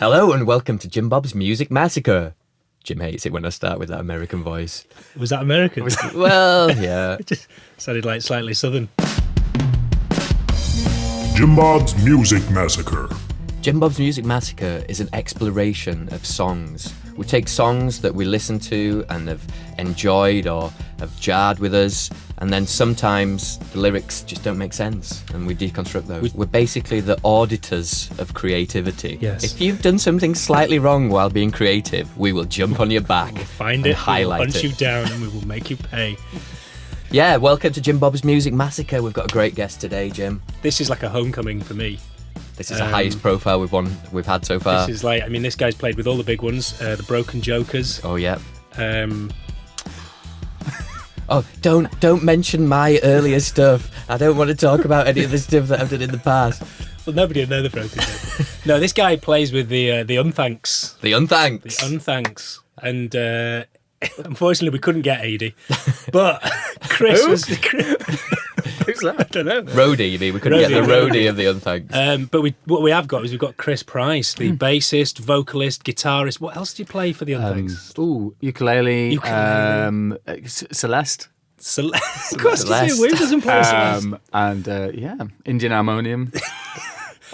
Hello and welcome to JimBob's Music Massacre. Jim hates it when I start with that American voice. Was that American? Well, yeah. It just sounded like slightly southern. JimBob's Music Massacre. JimBob's Music Massacre is an exploration of songs. We take songs that we listen to and have enjoyed or have jarred with us, and then sometimes the lyrics just don't make sense and we deconstruct those. We're basically the auditors of creativity. Yes. If you've done something slightly wrong while being creative, we will jump on your back. We'll find and it, highlight we'll punch it. you down, and we will make you pay. Yeah, welcome to JimBob's Music Massacre. We've got a great guest today, Jim. This is like a homecoming for me. This is the highest profile we've had so far. This is like, I mean, this guy's played with all the big ones, the Broken Jokers. Oh yeah. Oh, don't mention my earlier stuff. I don't want to talk about any of the stuff that I've done in the past. Well, nobody would know the Broken Jokers. No, this guy plays with the Unthanks. The Unthanks. The Unthanks. And unfortunately, we couldn't get Adi. But Chris was... Who's that? I don't know. Roadie, you mean? We couldn't get the roadie of the Unthanks. But what we have got is we've got Chris Price, the bassist, vocalist, guitarist. What else do you play for the Unthanks? Ukulele. Celeste. Of course, who doesn't play Celeste? And Indian harmonium.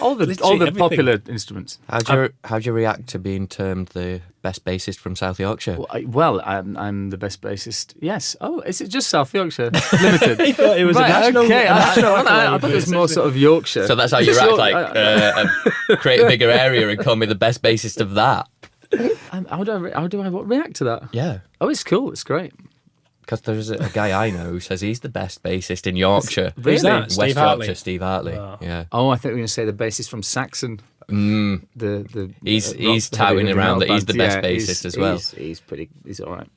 all the everything. popular instruments. How'd you react to being termed the best bassist from South Yorkshire? Well, I'm the best bassist. Yes. Oh, is it just South Yorkshire Limited? He thought it was a national. Okay. I accolade. thought it was more sort of Yorkshire. So that's how you react, create a bigger area and call me the best bassist of that. How do I react to that? Yeah. Oh, it's cool. It's great. Because there's a guy I know who says he's the best bassist in Yorkshire. Who's that? West Steve Hartley? Yorkshire, Steve Hartley. Oh. Yeah. Oh, I think we were going to say the bassist from Saxon. He's touting around that he's the best bassist as well. He's all right.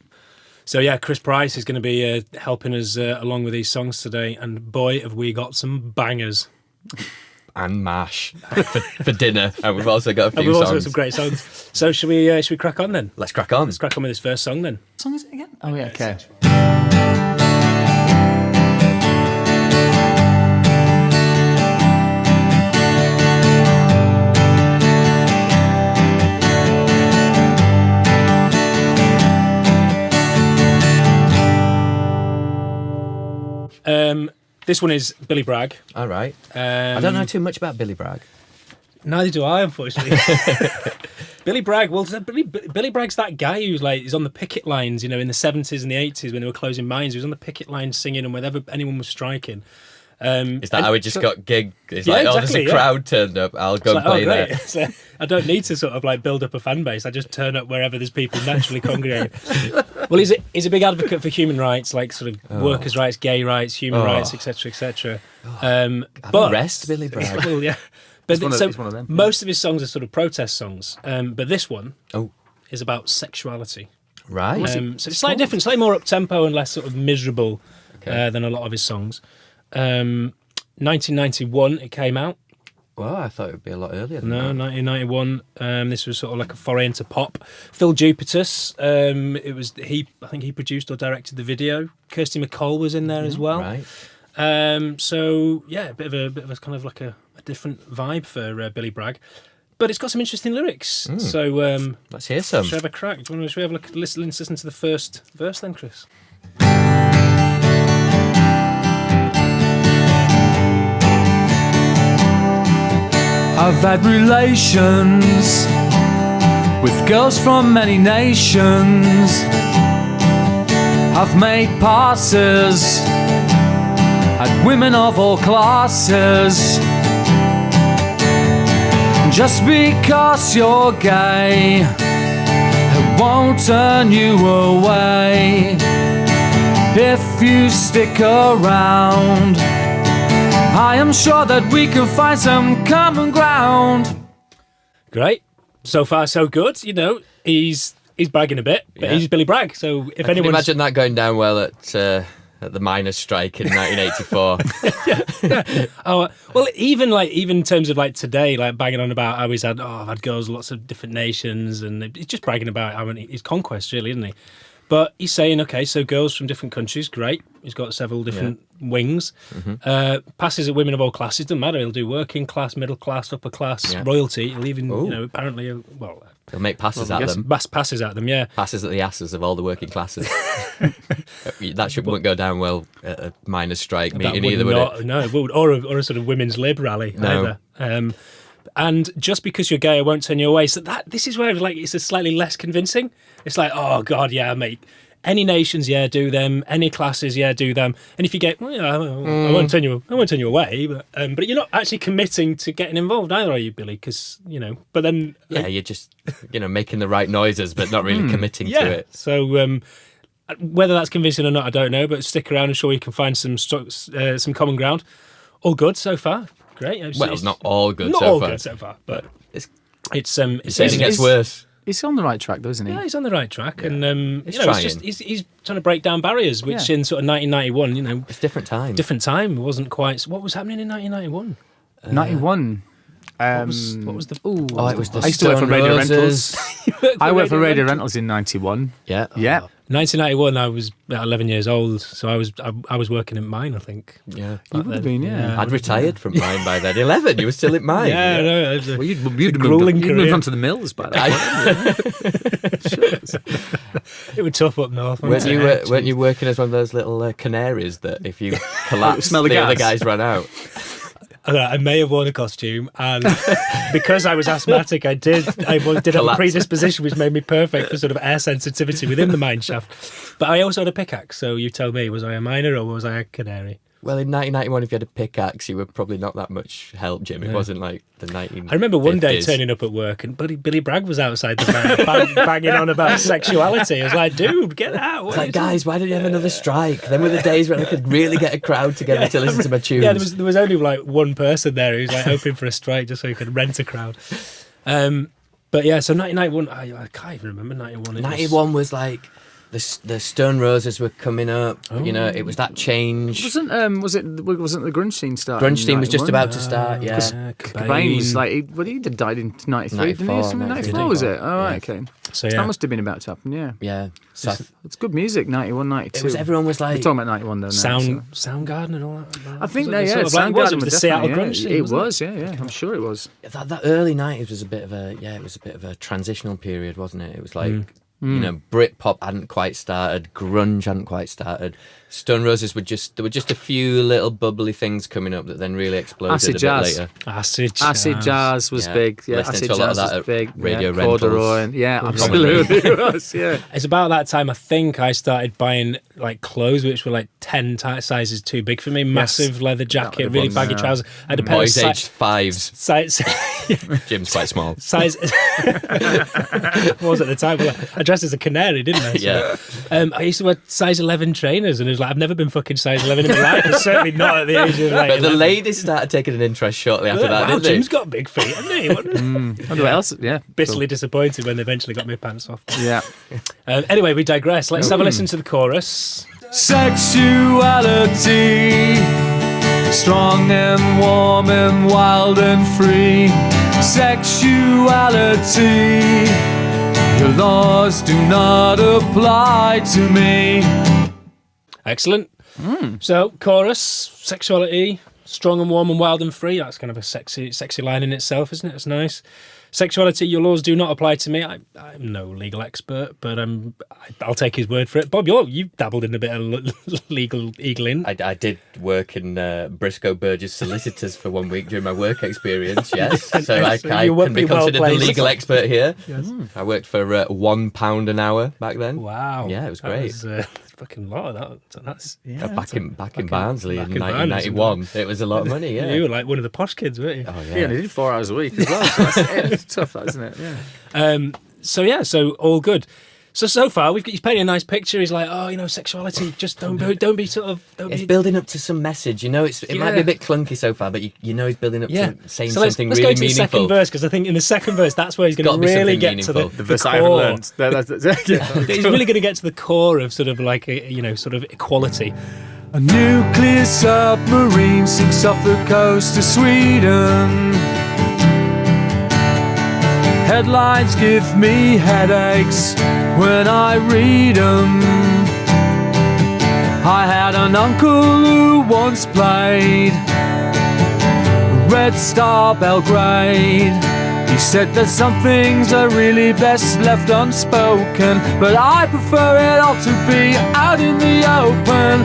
So yeah, Chris Price is going to be helping us along with these songs today, and boy, have we got some bangers And mash for dinner, and we've also got a few we've songs. also got some great songs. So should we crack on then? Let's crack on. Let's crack on with this first song then. What song is it again? Oh yeah, okay. This one is Billy Bragg. All right. I don't know too much about Billy Bragg. Neither do I, unfortunately. Billy Bragg. Well, Billy Bragg's that guy who's like he's on the picket lines, in the 70s and the 80s when they were closing mines. He was on the picket lines singing, and whenever anyone was striking. Is that how he just got gigged? It's Yeah, like, exactly, there's a crowd turned up. I'll go and play there. So I don't need to sort of like build up a fan base. I just turn up wherever there's people naturally congregating. Well, he's a big advocate for human rights, like sort of workers' rights, gay rights, human rights, etc., etc. But Rest Billy Bragg. well, yeah. But it's one of them. Most of his songs are sort of protest songs. But this one is about sexuality. Right. So it's slightly different, slightly more up tempo and less sort of miserable than a lot of his songs. 1991 it came out. Well, I thought it would be a lot earlier than No, that. 1991. This was sort of like a foray into pop. Phil Jupitus. I think he produced or directed the video. Kirsty MacColl was in there as well. Right. So yeah, a bit of a kind of like a different vibe for Billy Bragg, but it's got some interesting lyrics. So Let's hear some. should we have a crack? Should we have a look, listen to the first verse then, Chris? I've had relations with girls from many nations. I've made passes at women of all classes. Just because you're gay, it won't turn you away. If you stick around, I am sure that we can find some common ground. Great. So far, so good. He's bragging a bit, but he's Billy Bragg. So if I can anyone imagine that going down well at the miners' strike in 1984. Oh well, even in terms of like today, like banging on about how I've had girls, lots of different nations, and he's just bragging about his conquest, really, isn't he? But he's saying, okay, so girls from different countries, great. He's got several different wings. Passes at women of all classes, doesn't matter. He'll do working class, middle class, upper class, royalty. He'll even, apparently, well... He'll make passes at them. Passes at them, yeah. Passes at the asses of all the working classes. That wouldn't go down well at a miners' strike meeting either, would it? No, it would. Or a sort of women's lib rally either. And just because you're gay, I won't turn you away. So this is where it's a slightly less convincing. It's like, oh God, yeah, mate. Any nations, yeah, do them. Any classes, yeah, do them. And if you get, well, yeah, I won't turn you away. But you're not actually committing to getting involved either, are you, Billy? Because But then, you're just making the right noises, but not really committing to it. So whether that's convincing or not, I don't know. But stick around. I'm sure you can find some common ground. All good so far. Great. It's not all good. Not so all far. good so far, but it gets worse. He's on the right track, though, isn't he? Yeah, he's on the right track, and he's trying to break down barriers, which in sort of 1991, it's different time. Different time. It wasn't quite. What was happening in 1991? 91. What was the? It was the I used to work for Stone Radio Roses. Rentals. I worked for Radio Rentals in 91. Yeah. 1991. I was about 11 years old, so I was working at mine, I think. Yeah, you would have been. Yeah. I'd retired from mine by then. 11. You were still at mine. Yeah, no. Well, you'd moved on to the mills by then. It was tough up north. Weren't you working as one of those little canaries that if you collapse, smell the other gas. guys run out? I may have worn a costume, and because I was asthmatic, I did have a predisposition which made me perfect for sort of air sensitivity within the mine shaft. But I also had a pickaxe, so you tell me, was I a miner or was I a canary? Well, in 1991, if you had a pickaxe, you were probably not that much help, Jim. It wasn't like the 1950s. I remember one day turning up at work and Billy Bragg was outside the van banging on about sexuality. I was like, dude, get out. It's like, guys, why don't you have another strike? Then were the days when I could really get a crowd together to listen to my tunes. Yeah, there was only like one person there who was like hoping for a strike just so he could rent a crowd. But yeah, so 1991, I can't even remember 91. 91 was like... The Stone Roses were coming up. It was that change. Wasn't the grunge scene starting? Grunge scene was just about to start. Yeah, Cobain was like he died in 93, didn't he? 94 was it? Oh, right, okay. So that must have been about to happen. Yeah. Yeah. So it's good music. 91, 92. Everyone was like, we're talking about 91 though. Soundgarden and all that. I think Soundgarden was the Seattle grunge scene. It was. Yeah. I'm sure it was. That early 90s was a bit of a transitional period, wasn't it? It was like. Britpop hadn't quite started, grunge hadn't quite started. Stone Roses there were just a few little bubbly things coming up that then really exploded Acid a jazz. bit later. Acid jazz was big. Yeah, listening acid to a lot jazz of that was big. Radio Rentals. Corduroy. Yeah, absolutely. It was, yeah. It's about that time I think I started buying like clothes which were like 10 sizes too big for me. Massive leather jacket, really baggy trousers. I had a pair Boys of aged 5s. Jim's quite small. Size what was at the time? Well, I dressed as a canary, didn't I? Yeah. I used to wear size 11 trainers, and it was like I've never been fucking size 11 in my life. It's certainly not at the age of like. But the ladies started taking an interest shortly after that, didn't they? Jim's got big feet, hasn't he? What else? Yeah. Bitterly disappointed when they eventually got my pants off. Yeah. Anyway, we digress. Let's have a listen to the chorus. Sexuality, strong and warm and wild and free. Sexuality, your laws do not apply to me. Excellent. So, chorus, sexuality, strong and warm and wild and free. That's kind of a sexy line in itself, isn't it? It's nice. Sexuality, your laws do not apply to me. I'm no legal expert, but I'll take his word for it. Bob, you've dabbled in a bit of legal eagling. I did work in Briscoe Burgess Solicitors for 1 week during my work experience, yes. So I can be considered the legal expert here. Yes. I worked for £1 an hour back then. Wow. Yeah, it was great. That was, fucking lot of that. That's back in Barnsley in 1991. It was a lot of money, yeah. You were like one of the posh kids, weren't you? Oh, yeah. Yeah, and he did 4 hours a week as well. So it's tough, isn't it? Yeah. So all good. So far he's painting a nice picture. He's like, sexuality. Just don't be sort of. It's building up to some message. It might be a bit clunky so far, but he's building up to saying something let's really go to meaningful. The second verse, because I think in the second verse that's where he's going to really get to the verse core. I haven't learned. He's really going to get to the core of sort of like sort of equality. A nuclear submarine sinks off the coast of Sweden. Headlines give me headaches when I read 'em. I had an uncle who once played Red Star Belgrade. He said that some things are really best left unspoken, but I prefer it all to be out in the open.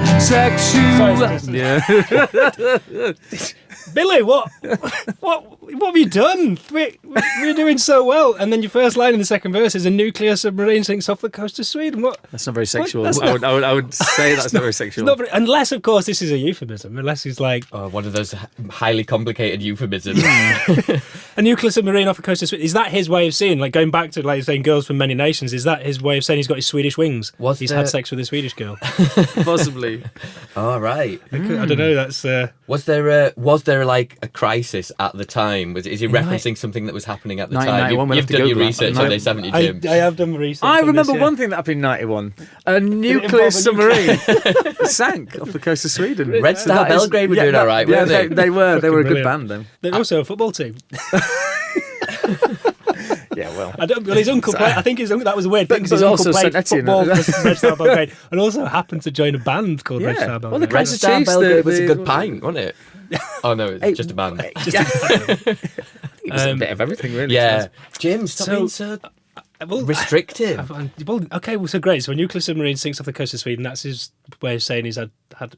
Billy, what have you done? We're doing so well, and then your first line in the second verse is a nuclear submarine sinks off the coast of Sweden. What? That's not very sexual. I would say that's not very sexual. Unless, of course, this is a euphemism. Unless he's like one of those highly complicated euphemisms. a nuclear submarine off the coast of Sweden. Is that his way of seeing, like going back to like saying girls from many nations? Is that his way of saying he's got his Swedish wings? He's had sex with a Swedish girl. Possibly. All right. I don't know. That's. Was there like a crisis at the time? Is he referencing something that was happening at the time? You've done your research on this, haven't you, Jim? I have done research. I remember one thing that happened in '91: a nuclear submarine sank off the coast of Sweden. Red Star Belgrade were doing all right, weren't they? They were a good band then. They're also a football team. Yeah, well. His uncle played. I think that was a weird thing because his uncle played football for Red Star Belgrade and also happened to join a band called Red Star Belgrade. Well, the Red Star Belgrade was a good pint, wasn't it? Oh no, it's just a band. It was a bit of everything, really. Yeah, Jim, stop being so restrictive. So great. So a nuclear submarine sinks off the coast of Sweden. That's his way of saying he's had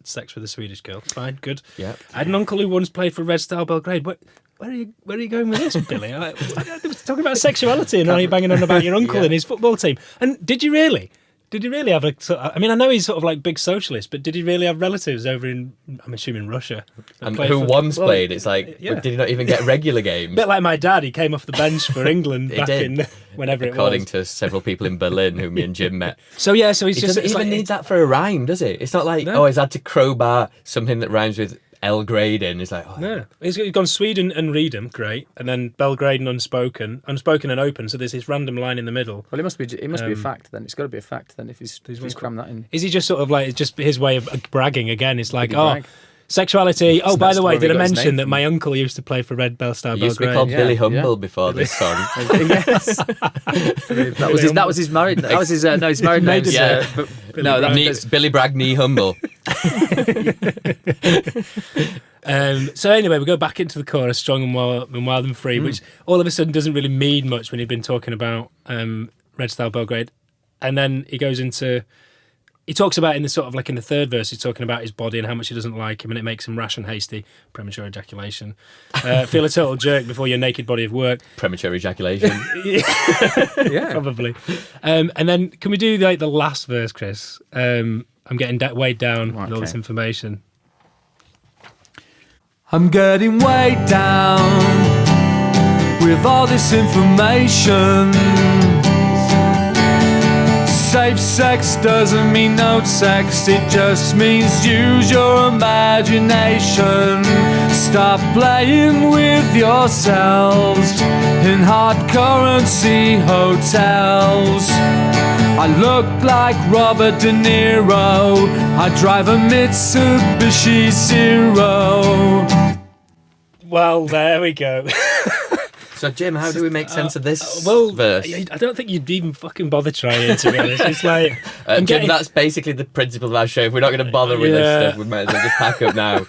sex with a Swedish girl. Fine, good. Yeah. I had an uncle who once played for Red Star Belgrade. Where are you going with this, Billy? I was talking about sexuality, and now you're banging on about your uncle and his football team. And did you really? Did he really have I mean, I know he's sort of like big socialist, but did he really have relatives over in, I'm assuming, Russia? And who once played? It's like, did he not even get regular games? A bit like my dad, he came off the bench for England back in whenever it was. According to several people in Berlin who me and Jim met. So he doesn't even need that for a rhyme, does it? It's not like, he's had to crowbar something that rhymes with Belgrade in. It's like, no. He's gone Sweden and Readham, great, and then Belgrade and Unspoken and Open. So there's this random line in the middle. Well, it must be a fact then. It's got to be a fact then if he's crammed that in. Is he just sort of like it's just his way of bragging again? It's like Sexuality. Oh, by the way, did I mention that my uncle used to play for Red Star Belgrade? He used to be called Billy Humble before this song. Yes, that was his married. That was his his married name. That's Billy Bragg knee humble. So anyway, we go back into the chorus, strong and wild and free, which all of a sudden doesn't really mean much when you've been talking about Red Star Belgrade, and then he goes into. He talks about in the sort of like in the third verse, he's talking about his body and how much he doesn't like him, and it makes him rash and hasty, premature ejaculation. Feel a total jerk before your naked body of work. Premature ejaculation. Yeah, probably. And then can we do like the last verse, Chris? I'm getting weighed down with all this information. I'm getting weighed down with all this information. Safe sex doesn't mean no sex, it just means use your imagination. Stop playing with yourselves in hard currency hotels. I look like Robert De Niro, I drive a Mitsubishi Zero. Well, there we go. So, Jim, how do we make sense of this verse? I don't think you'd even fucking bother trying, to be honest. It's like... Jim, that's basically the principle of our show. If we're not going to bother with this stuff, we might as well just pack up now.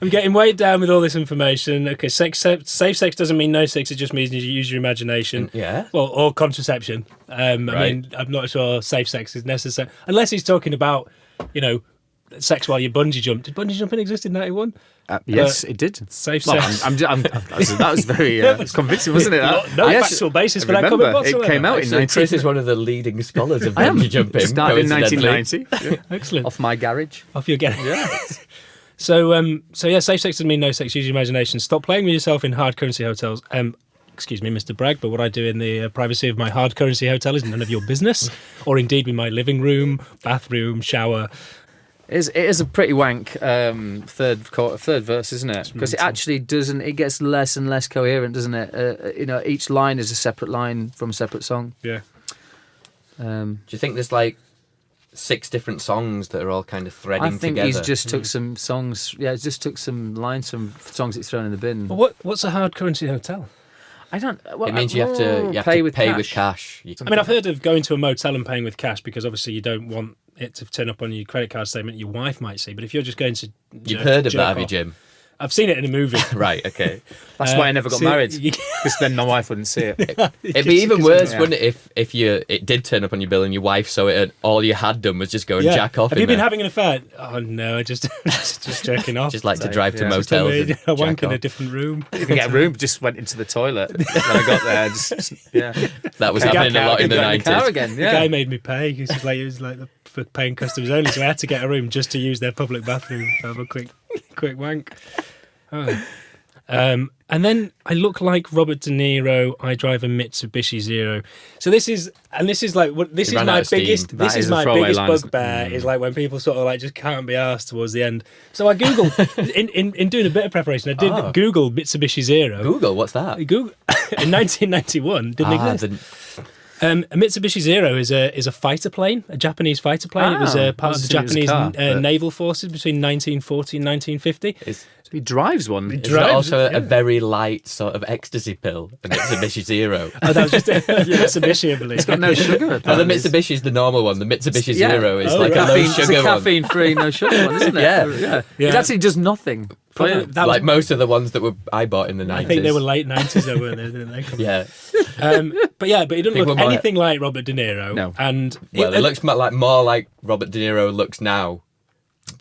I'm getting weighed down with all this information. Okay, safe sex doesn't mean no sex, it just means you use your imagination. Yeah. Well, or contraception. I mean, I'm not sure safe sex is necessary. Unless he's talking about, sex while you bungee jump. Did bungee jumping exist in 91? Yes, it did. Safe sex. That was very convincing, wasn't it? No factual basis for that comment whatsoever. It came out in 19... Chris is one of the leading scholars of bungee jumping. Started in 1990. Yeah. Excellent. Off my garage. Off your garage. Yeah. So safe sex doesn't mean no sex. Use your imagination. Stop playing with yourself in hard currency hotels. Excuse me, Mr. Bragg, but what I do in the privacy of my hard currency hotel is none of your business, or indeed in my living room, bathroom, shower. It is a pretty wank third verse, isn't it? Because it actually doesn't. It gets less and less coherent, doesn't it? Each line is a separate line from a separate song. Yeah. Do you think there's like 6 different songs that are all kind of threading together? I think he's just took some songs. Yeah, he's just took some lines from songs he's thrown in the bin. Well, what's a hard currency hotel? I don't. Well, It means you have to pay with cash. I mean, I've heard of going to a motel and paying with cash because obviously you don't want it to turn up on your credit card statement your wife might see. But if you're just going to You've heard of that, have you, Jim? I've seen it in a movie. Right, okay. That's why I never got married, because then my wife wouldn't see it. It'd be even worse, wouldn't it, if it did turn up on your bill and your wife saw it and all you had done was just go and jack off. Have you been having an affair? Oh no, I just jerking off. Just like to drive to motels. And I wank in a different room. Didn't get a room, just went into the toilet when I got there. That was happening a lot in the 90s. Again, The guy made me pay. It was like for paying customers only, so I had to get a room just to use their public bathroom to have a quick wank. Oh. And then I look like Robert De Niro. I drive a Mitsubishi Zero. So this is my biggest bugbear is like when people sort of like just can't be asked towards the end. So I Googled in doing a bit of preparation. I did Google Mitsubishi Zero. Google, what's that? Google in 1991 didn't exist. A Mitsubishi Zero is a fighter plane, a Japanese fighter plane. It was part of the Japanese naval forces between 1940 and 1950. He drives one. It's also a very light sort of ecstasy pill, the Mitsubishi Zero. Oh, that was just a Mitsubishi, I believe. It's got no sugar. The Mitsubishi is the normal one. The Mitsubishi Zero is like a low sugar one. It's a caffeine-free, no sugar one, isn't it? Yeah. It actually does nothing. Like most of the ones that I bought in the 90s. I think they were late 90s though, weren't they? Didn't they? Yeah. But he doesn't look anything like Robert De Niro. No. And it looks more like Robert De Niro looks now.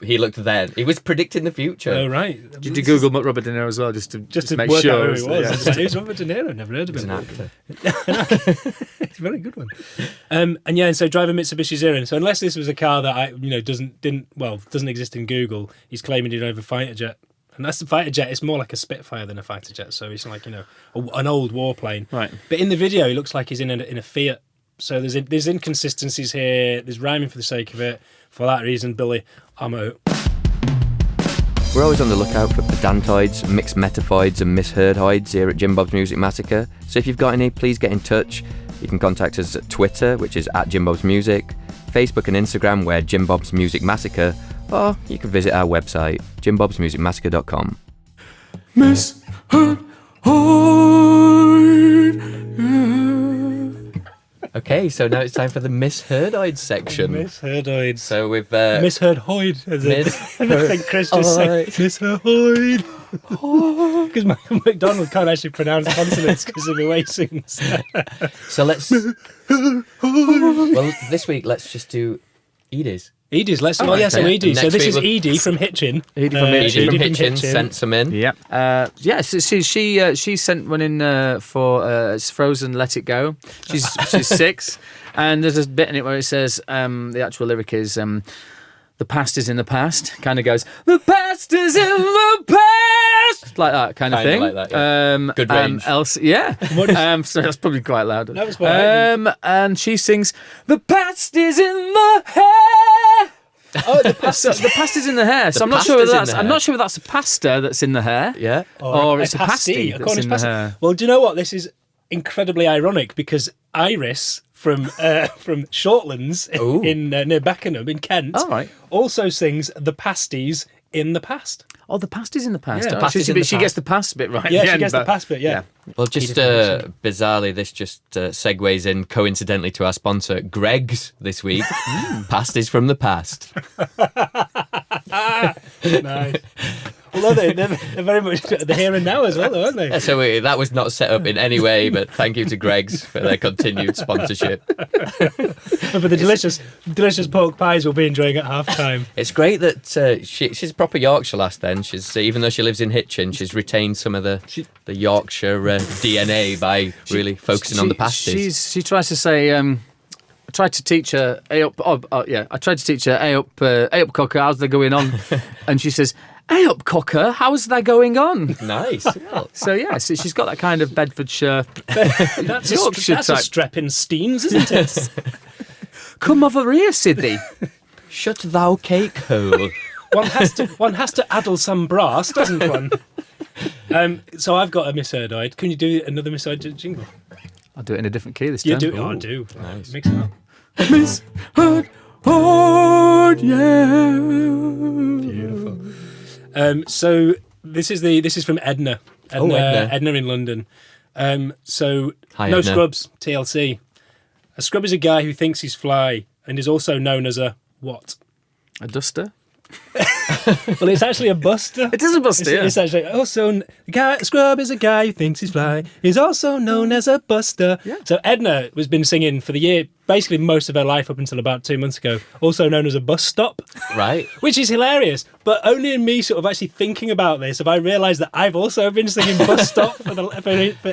He looked then. He was predicting the future. Oh, right. Did you Google Robert De Niro as well, just to make work sure out who he was? Yeah. Who's Robert De Niro? Never heard of him. He's an actor. It's a very good one. And so drive a Mitsubishi Zero. So unless this was a car that doesn't exist in Google, he's claiming he drove a fighter jet. And that's the fighter jet. It's more like a Spitfire than a fighter jet. So it's like an old warplane. Right. But in the video, he looks like he's in a Fiat. So there's inconsistencies here. There's rhyming for the sake of it. For that reason, Billy, I'm out. We're always on the lookout for pedantoids, mixed metaphoids and misheardoids here at JimBob's Music Massacre. So if you've got any, please get in touch. You can contact us at Twitter, which is @JimBob's Music, Facebook and Instagram, where JimBob's Music Massacre, or you can visit our website, jimbobsmusicmassacre.com. Okay, so now it's time for the misheardoid section. Misheardoid. So we've misheardoid. I think Chris just said misheardoid. Because McDonald can't actually pronounce consonants because of the way he sings. So let's. Well, this week let's just do Edie's. Edie's, let's. So Edie. So this is Edie from Hitchin. Edie from Hitchin sent some in. Yeah. She sent one in for it's Frozen Let It Go. She's 6, and there's a bit in it where it says the actual lyric is the past is in the past. Kind of goes, the past is in the past, like that kind of thing. Like that, yeah. Good range. So that's probably quite loud. That was what and she sings, the past is in the hair. Oh, the past is in the hair. So I'm not sure if that's a pasta that's in the hair. Yeah. Or it's a pasty that's in the hair. Well, do you know what? This is incredibly ironic because Iris from Shortlands near Beckenham in Kent also sings the pasties in the past. Oh, the past is in the past. Yeah, she gets the past bit right. Yeah, she gets the past bit, yeah. Well, just bizarrely, this just segues in coincidentally to our sponsor, Greg's, this week. Pasties from the past. Nice. Well, they're very much the here and now as well, though, aren't they? Yeah, so that was not set up in any way, but thank you to Greg's for their continued sponsorship. And for the delicious pork pies we'll be enjoying at half-time. It's great that she's a proper Yorkshire lass then. She's even though she lives in Hitchin, she's retained some of the Yorkshire DNA by really focusing on the pasties. She tries to say... I tried to teach her A up cocker, how's they going on? And she says, "Hey up cocker, how's that going on?" Nice. So she's got that kind of Bedfordshire that's Yorkshire that's type. a Streppin' Steens, isn't it? Come over here, Sidney. Shut thou cake hole. One has to addle some brass, doesn't one? So I've got a misheardoid. Can you do another misheardoid jingle? I'll do it in a different key this You time. do? Oh, I do. Nice. Mix it up. Misheardoid, yeah. Beautiful. So this is from Edna. Edna in London. So Hi, no Edna. scrubs, TLC. A scrub is a guy who thinks he's fly and is also known as a what? A duster? Well, it's actually a buster. It is a buster, yeah. It's actually also scrub is a guy who thinks he's fly. He's also known as a buster. Yeah. So Edna has been singing for the year, basically most of her life up until about 2 months ago. Also known as a bus stop, Right. which is hilarious. But only in me sort of actually thinking about this have I realised that I've also been singing bus stop for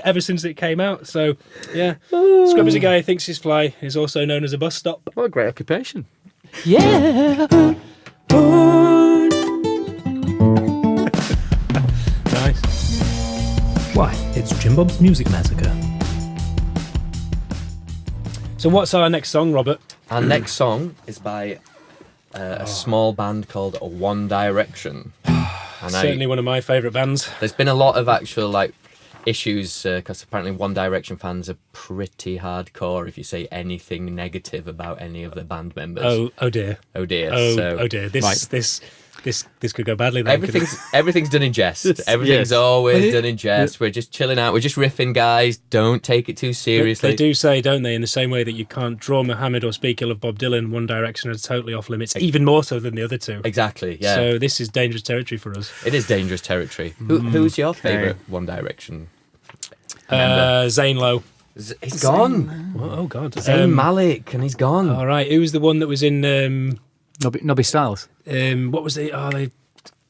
ever since it came out. So yeah, scrub is a guy who thinks he's fly. He's also known as a bus stop. What a great occupation. Yeah. Nice. Why, it's JimBob's Music Massacre. So what's our next song, Robert? Our next song is by a small band called One Direction. And Certainly one of my favourite bands. there's been a lot of actual issues because apparently One Direction fans are pretty hardcore if you say anything negative about any of the band members. Oh dear. Oh dear. Oh dear. This could go badly then. couldn't it? Everything's done in jest. Everything's always done in jest. We're just chilling out. We're just riffing, guys. Don't take it too seriously. They do say, don't they, in the same way that you can't draw Muhammad or speak ill of Bob Dylan, One Direction is totally off limits, even more so than the other two. Exactly. Yeah. So this is dangerous territory for us. It is dangerous territory. Who's your favourite One Direction member? Zane Lowe. He's gone. Oh God. Zayn Malik, and he's gone. All right. Who was the one that was in? Nobby Styles. What was the?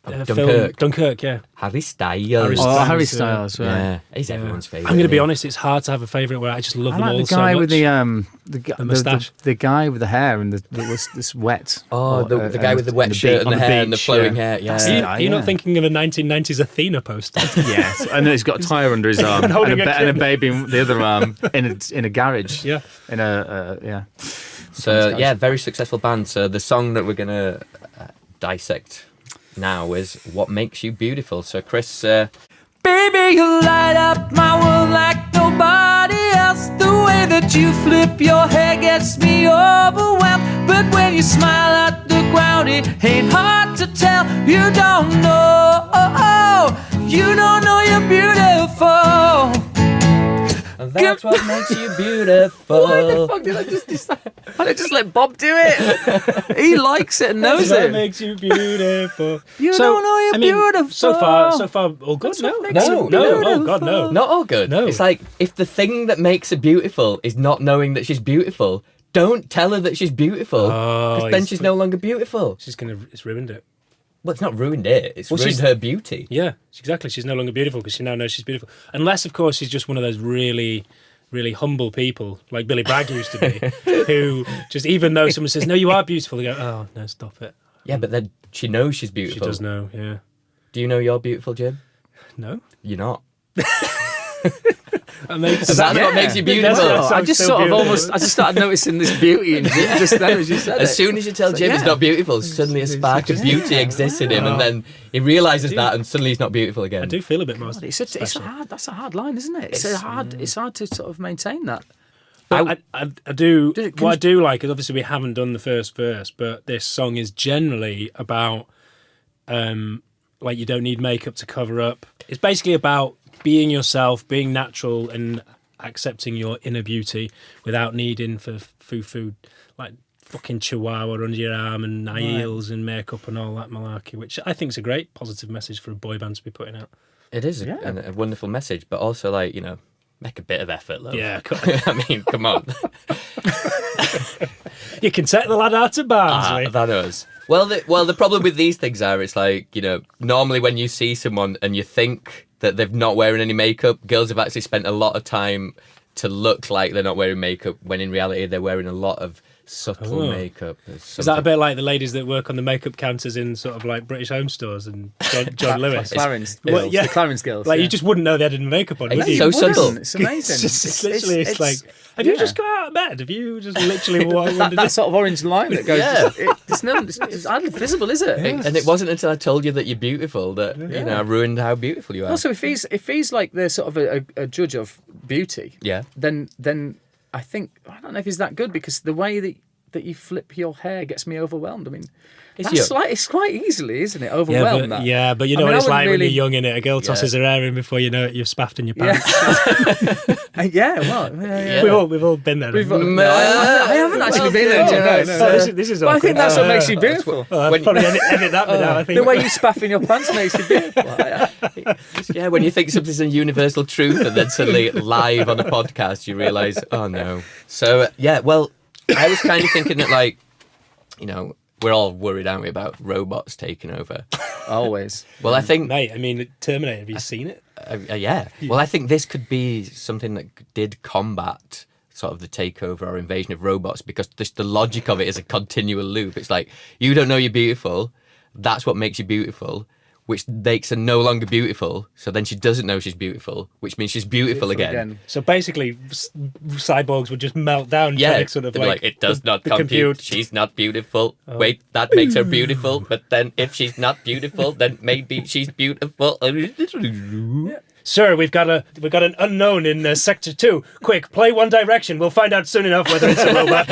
Dunkirk. Film Dunkirk. Yeah. Harry Styles. Harry Oh, Styles, Harry yeah. Styles, right. Yeah, he's everyone's favourite. I'm going to be isn't he? honest. It's hard to have a favourite where I just love I them like all the guy so much. with the moustache. the guy with the hair and that was this wet. Oh, the guy with the wet shirt and the hair and the flowing hair. Yeah. You're not thinking of a 1990s Athena poster. Yes, and then he's got a tyre under his arm And holding a and a kid. baby in the other arm in a garage. Yeah. In a yeah. So yeah, very successful band. So the song that we're gonna dissect now is "What Makes You Beautiful." So Chris, Baby, you light up my world like nobody else. The way that you flip your hair gets me overwhelmed. But when you smile at the ground, it ain't hard to tell. You don't know, you don't know you're beautiful. that's what makes you beautiful. Why the fuck did I just why did I just let Bob do it? He likes it and knows That it. makes you beautiful. You don't know you're beautiful. So far, all good. That's what No, makes you Oh God, no. Not all good. No. It's like if the thing that makes her beautiful is not knowing that she's beautiful, don't tell her that she's beautiful. Oh, Because then it's- she's no longer beautiful. It's ruined it. Well, it's not ruined it. It's Well, ruined she's- her beauty. Yeah, exactly. She's no longer beautiful because she now knows she's beautiful. Unless, of course, she's just one of those really, really humble people like Billy Bragg used to be, who just even though someone says, "No, you are beautiful," they go, "Oh no, stop it." Yeah, but then she knows she's She beautiful. does know. Yeah. Do you know you're beautiful, Jim? No. You're not. That makes That's what makes you beautiful. That's I just so sort of beautiful. almost I just started noticing this beauty in Jim just then as you said As it. soon as you tell Jim he's not beautiful, suddenly a spark of beauty exists in him, and then he realises that, and suddenly he's not beautiful again. I do feel a bit more. It's a hard. That's a hard line, isn't it? It's hard to sort of maintain that. But I do. Did it- What I do like is obviously we haven't done the first verse, but this song is generally about, like you don't need makeup to cover up. It's basically about being yourself, being natural, and accepting your inner beauty without needing for food like fucking chihuahua under your arm and high heels and makeup and all that malarkey, which I think is a great positive message for a boy band to be putting out. It is a wonderful message, but also make a bit of effort, love. Yeah, I mean, come on. you can take the lad out of Barnsley. That is. Well, the problem with these things are, it's like, normally when you see someone and you think that they're not wearing any makeup, girls have actually spent a lot of time to look like they're not wearing makeup, when in reality they're wearing a lot of subtle makeup. Is that a bit like the ladies that work on the makeup counters in sort of like British Home Stores and John Lewis? Clarence Well, girls, yeah. the Clarence girls. Like yeah. you just wouldn't know they had makeup on, would It's you? so subtle. It's amazing. It's literally like, have you just got out of bed? Have you just literally walked under that this? sort of orange line that goes. Yeah. It's hardly visible, is it? And it wasn't until I told you that you're beautiful that I ruined how beautiful you are. Also, if he's like the sort of a judge of beauty, Yeah. then I think I don't know if he's that good, because the way that you flip your hair gets me overwhelmed. I mean, It's it's quite easily, isn't it? Overwhelmed. But you know I mean, what it's I like when wouldn't you're young, innit? A girl tosses her hair in before you know it, you've spaffed in your pants. We've all been there. I haven't actually been there. This is But I awkward. think that's what makes you beautiful. I'll probably edit that bit out, I think. The way you spaff in your pants makes you beautiful. Yeah, when you think something's a universal truth and then suddenly live on a podcast you realise, oh no. So, well, I was kind of thinking that, like, you know, we're all worried, aren't we, about robots taking over? Always. Well, I think... Mate, I mean, Terminator, have you seen it? Yeah. Well, I think this could be something that did combat sort of the takeover or invasion of robots, because just the logic of it is a continual loop. It's like, you don't know you're beautiful, that's what makes you beautiful, which makes her no longer beautiful, so then she doesn't know she's beautiful, which means she's beautiful again. So basically, cyborgs would just melt down. Yeah, sort of like it does not compute. She's not beautiful. Wait, that makes her beautiful. But then if she's not beautiful, then maybe she's beautiful. Sir, we've got an unknown in Sector 2. Quick, play One Direction. We'll find out soon enough whether it's a robot.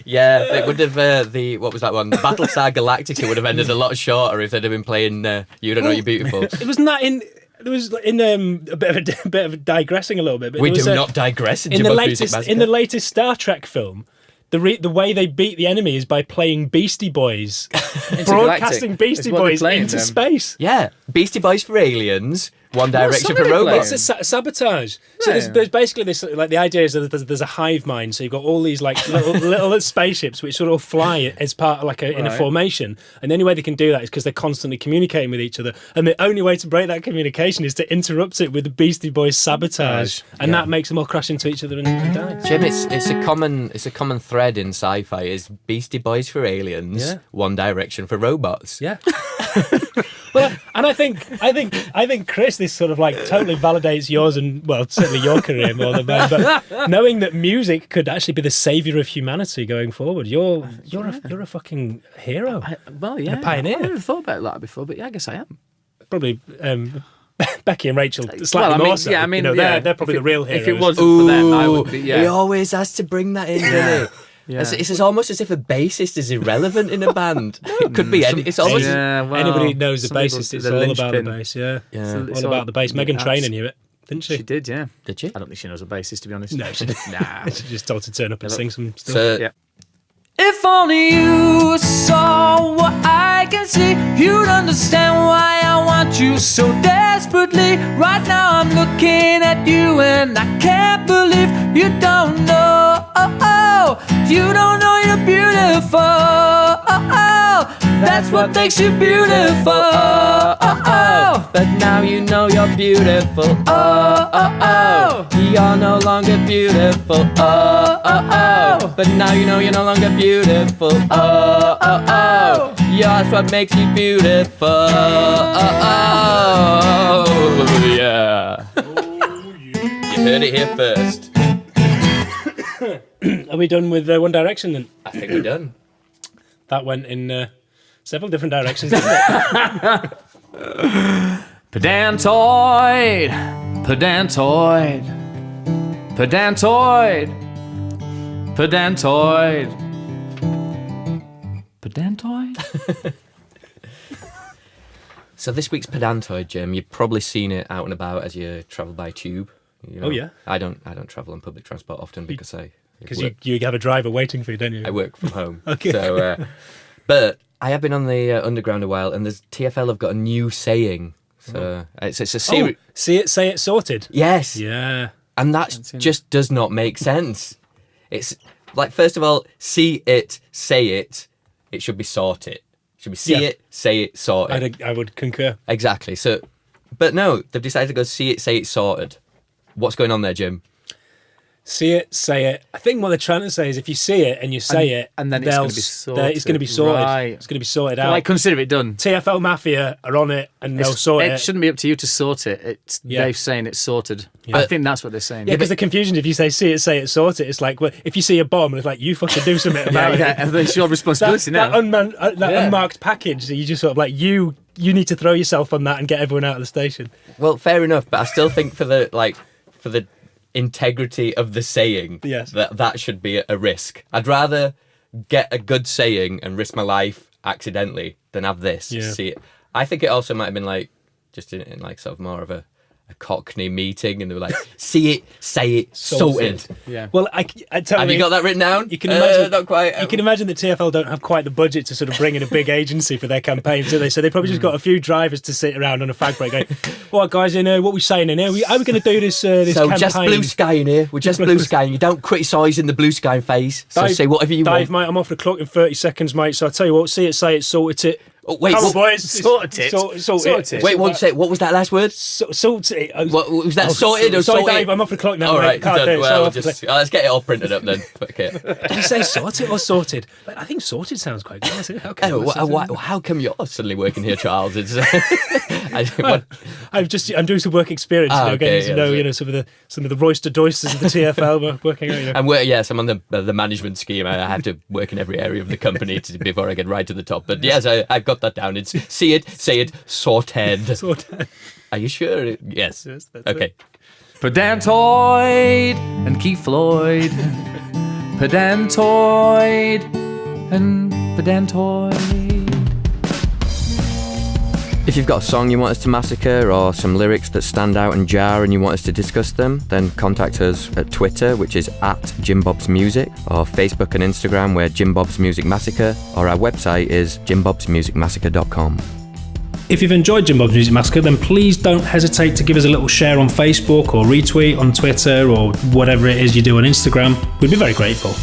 Yeah, it would have what was that one? Battlestar Galactica would have ended a lot shorter if they'd have been playing You Don't Know You're Beautiful. It wasn't that in. There was in a bit of digressing a little bit. But We do not digress in the Music Massacre. in the latest Star Trek film. The way they beat the enemy is by playing Beastie Boys, broadcasting Beastie Boys into space. Yeah, Beastie Boys for aliens, One Direction for somebody robots. It's a sabotage. So there's basically this, like, the idea is that there's a hive mind. So you've got all these like little spaceships which sort of fly as part of like in a formation. And the only way they can do that is because they're constantly communicating with each other. And the only way to break that communication is to interrupt it with the Beastie Boys sabotage, and that makes them all crash into each other and die. Jim, it's a common thread in sci-fi is Beastie Boys for aliens, One Direction for robots. Yeah. Well, and I think Chris, this sort of like totally validates yours and, well, certainly your career more than mine. But knowing that music could actually be the savior of humanity going forward, you're a fucking hero. A pioneer. I never thought about that before, but yeah, I guess I am. Probably Becky and Rachel slightly more so. Yeah, I mean, they're probably the real heroes. If it wasn't for them, I would be. Yeah. He always has to bring that in, doesn't he? Yeah. It's almost as if a bassist is irrelevant in a band. It could be any. It's almost anybody knows the bassist. It's all about the bass. Yeah, It's all about the bass. Megan Trainor knew it, didn't she? She did, yeah. Did she? I don't think she knows a bassist, to be honest. No, she didn't. Nah. She just told to turn up and sing some stuff. So, Yeah. If only you saw what I can see, you'd understand why I want you so desperately. Right now I'm looking at you and I can't believe you don't know. You don't know you're beautiful. That's what makes you beautiful. But now you know you're beautiful. You're no longer beautiful. But now you know you're no longer beautiful. That's what makes you beautiful. Yeah. You heard it here first. Are we done with One Direction then? I think we're done. That went in several different directions, didn't it? Pedantoid, pedantoid, pedantoid, pedantoid, pedantoid. So this week's Pedantoid, Jim, you've probably seen it out and about as you travel by tube. You know, Oh, yeah? I don't travel on public transport often because Because you have a driver waiting for you, don't you? I work from home. Okay. So, but I have been on the underground a while, and there's TFL have got a new saying. So it's a series. See it, say it, sorted. Yes. Yeah. And that just does not make sense. It's like, first of all, see it, say it. It should be sort it. It should be see it, say it, sort it. I would concur. Exactly. So, but no, they've decided to go see it, say it, sorted. What's going on there, Jim? See it, say it. I think what they're trying to say is if you see it and you say it, and then it's going to be sorted. It's going to be sorted. Right. It's going to be sorted out. Like, consider it done. TFL Mafia are on it and they'll sort it. It shouldn't be up to you to sort it. It's they're saying it's sorted. I think that's what they're saying. Yeah, because the confusion, if you say see it, say it, sort it, it's like, well, if you see a bomb, it's like, you fucking do something about it. Yeah, it's your responsibility now. That unmarked package, that you just sort of like, you need to throw yourself on that and get everyone out of the station. Well, fair enough, but I still think for the integrity of the saying. Yes. That should be a risk. I'd rather get a good saying and risk my life accidentally than have this. Yeah. See it. I think it also might have been like just in like sort of more of a Cockney meeting, and they were like, "See it, say it, sorted." Yeah. Well, I tell Have me, you got that written down? You can imagine. Not quite. You can imagine the TfL don't have quite the budget to sort of bring in a big agency for their campaigns, do they? So they probably just got a few drivers to sit around on a fag break going, "All right, guys, what we saying in here? How are we going to do this? This so campaign?" just blue sky in here. We're just blue sky. You don't criticise in the blue sky phase. So Dave, say whatever you Dave, want. mate, I'm off the clock in 30 seconds, mate. So I tell you what, see it, say it, sorted it. Oh, wait, Come on, what- boys. Sorted it. Sorted it. Wait one sec. What was that last word? Sorted it. What was that? Sorted or Sorry, sorted? Dave, I'm off the clock now. All mate. right, Can't do done. it. Well, So just let's get it all printed up then. Okay. Did you say sorted or sorted? I think sorted sounds quite good. I said, okay. Oh, how come you're suddenly working here, Charles? It's I'm doing some work experience, getting to know, some of the roister doisters of the TfL working out. I'm I'm on the management scheme. I have to work in every area of the company before I get right to the top. But yes, I've got that down. It's see it, say it, sorted. Sorted. Are you sure? Yes. Yes, that's Okay. it. Pedantoid and Keith Floyd. Pedantoid and pedantoid. If you've got a song you want us to massacre or some lyrics that stand out and jar and you want us to discuss them, then contact us at Twitter, which is @JimBob'sMusic, or Facebook and Instagram, where JimBob's Music Massacre, or our website is jimbobsmusicmassacre.com. If you've enjoyed JimBob's Music Massacre, then please don't hesitate to give us a little share on Facebook or retweet on Twitter or whatever it is you do on Instagram. We'd be very grateful.